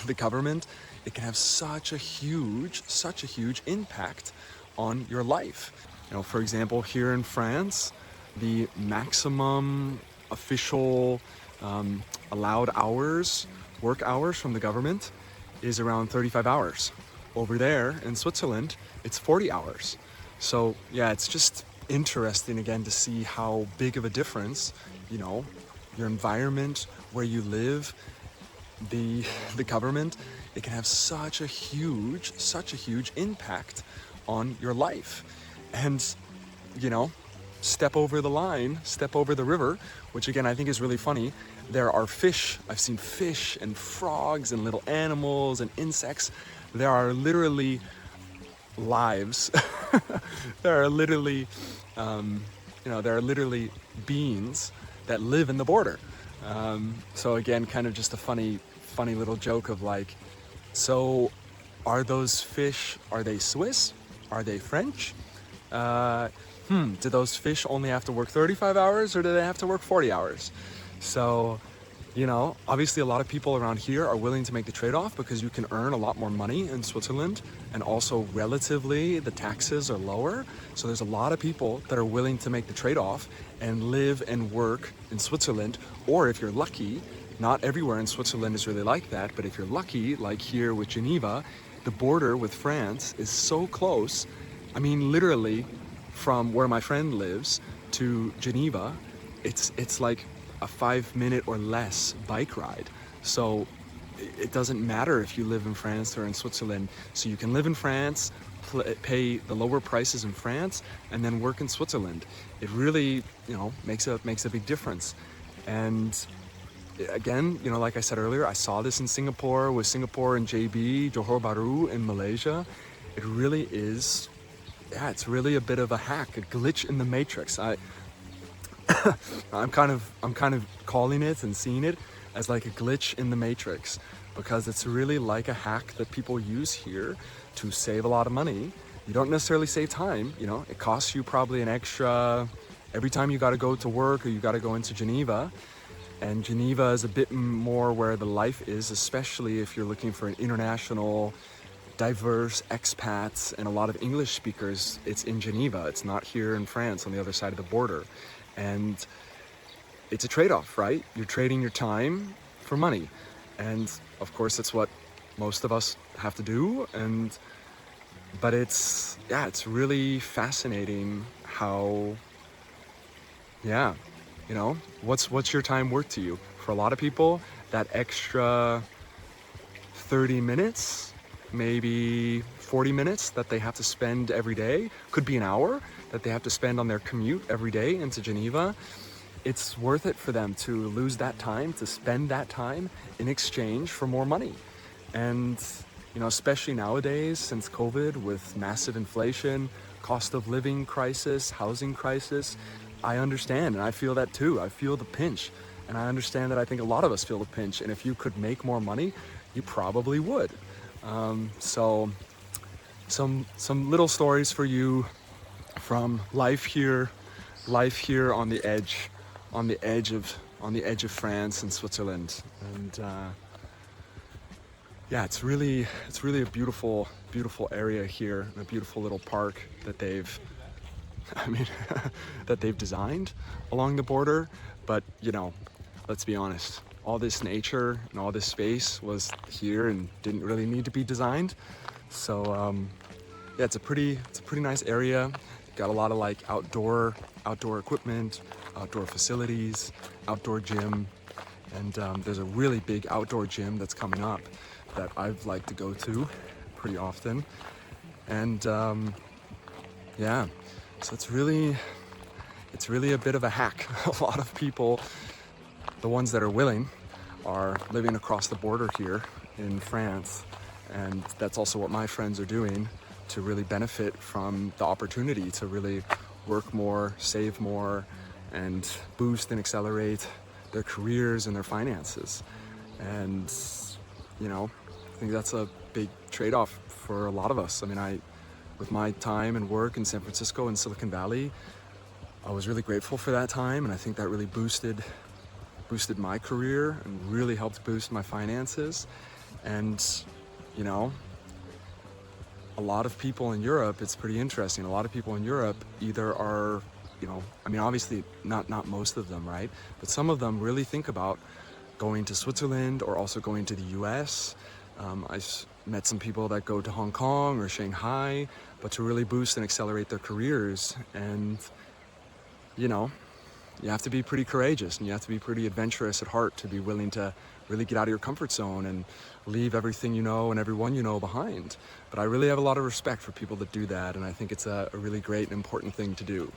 the government, it can have such a huge impact on your life. For example, here in France, the maximum official allowed work hours from the government is around 35 hours. Over there in Switzerland, it's 40 hours. So yeah, it's just interesting again to see how big of a difference, your environment, where you live, the government, it can have such a huge impact on your life. And step over the line, step over the river, which again I think is really funny. There are fish. I've seen fish and frogs and little animals and insects. There are literally lives. There are literally beings that live in the border. So again, kind of just a funny little joke of like, so are those fish, are they Swiss? Are they French? Do those fish only have to work 35 hours or do they have to work 40 hours? So, obviously a lot of people around here are willing to make the trade-off because you can earn a lot more money in Switzerland, and also relatively the taxes are lower. So there's a lot of people that are willing to make the trade-off and live and work in Switzerland. Or if you're lucky, not everywhere in Switzerland is really like that, but if you're lucky, like here with Geneva, the border with France is so close. I mean, literally from where my friend lives to Geneva, it's like a 5-minute or less bike ride. So it doesn't matter if you live in France or in Switzerland. So you can live in France, pay the lower prices in France, and then work in Switzerland. It really, makes a big difference. And again, like I said earlier, I saw this in Singapore with Singapore and JB, Johor Bahru in Malaysia. It really is, it's really a bit of a hack, a glitch in the matrix. I'm kind of calling it and seeing it as like a glitch in the matrix, because it's really like a hack that people use here to save a lot of money. You don't necessarily save time, it costs you probably an extra every time you got to go to work or you got to go into Geneva. And Geneva is a bit more where the life is, especially if you're looking for an international, diverse expats and a lot of English speakers. It's in Geneva. It's not here in France on the other side of the border. And it's a trade-off, right? You're trading your time for money. And of course, it's what most of us have to do. But it's really fascinating how, what's your time worth to you? For a lot of people, that extra 30 minutes, maybe 40 minutes that they have to spend every day, could be an hour that they have to spend on their commute every day into Geneva. It's worth it for them to lose that time, to spend that time in exchange for more money. And, especially nowadays, since COVID, with massive inflation, cost of living crisis, housing crisis, I understand, and I feel that too. I feel the pinch, and I understand that I think a lot of us feel the pinch, and if you could make more money, you probably would. So some little stories for you from life here on the edge of France and Switzerland. And it's really a beautiful area here, and a beautiful little park that they've designed along the border. But let's be honest, all this nature and all this space was here and didn't really need to be designed. So it's a pretty nice area. Got a lot of like outdoor equipment, outdoor facilities, outdoor gym, and there's a really big outdoor gym that's coming up that I've liked to go to pretty often. And so it's really a bit of a hack. A lot of people, the ones that are willing, are living across the border here in France, and that's also what my friends are doing to really benefit from the opportunity to really work more, save more, and boost and accelerate their careers and their finances. And I think that's a big trade-off for a lot of us. I mean, with my time and work in San Francisco and Silicon Valley, I was really grateful for that time, and I think that really boosted my career and really helped boost my finances. And, you know, a lot of people in Europe, it's pretty interesting. A lot of people in Europe either are, you know, I mean, obviously not most of them, right? But some of them really think about going to Switzerland or also going to the US. Met some people that go to Hong Kong or Shanghai, but to really boost and accelerate their careers. And, you know, you have to be pretty courageous and you have to be pretty adventurous at heart to be willing to really get out of your comfort zone and leave everything you know and everyone you know behind. But I really have a lot of respect for people that do that, and I think it's a really great and important thing to do.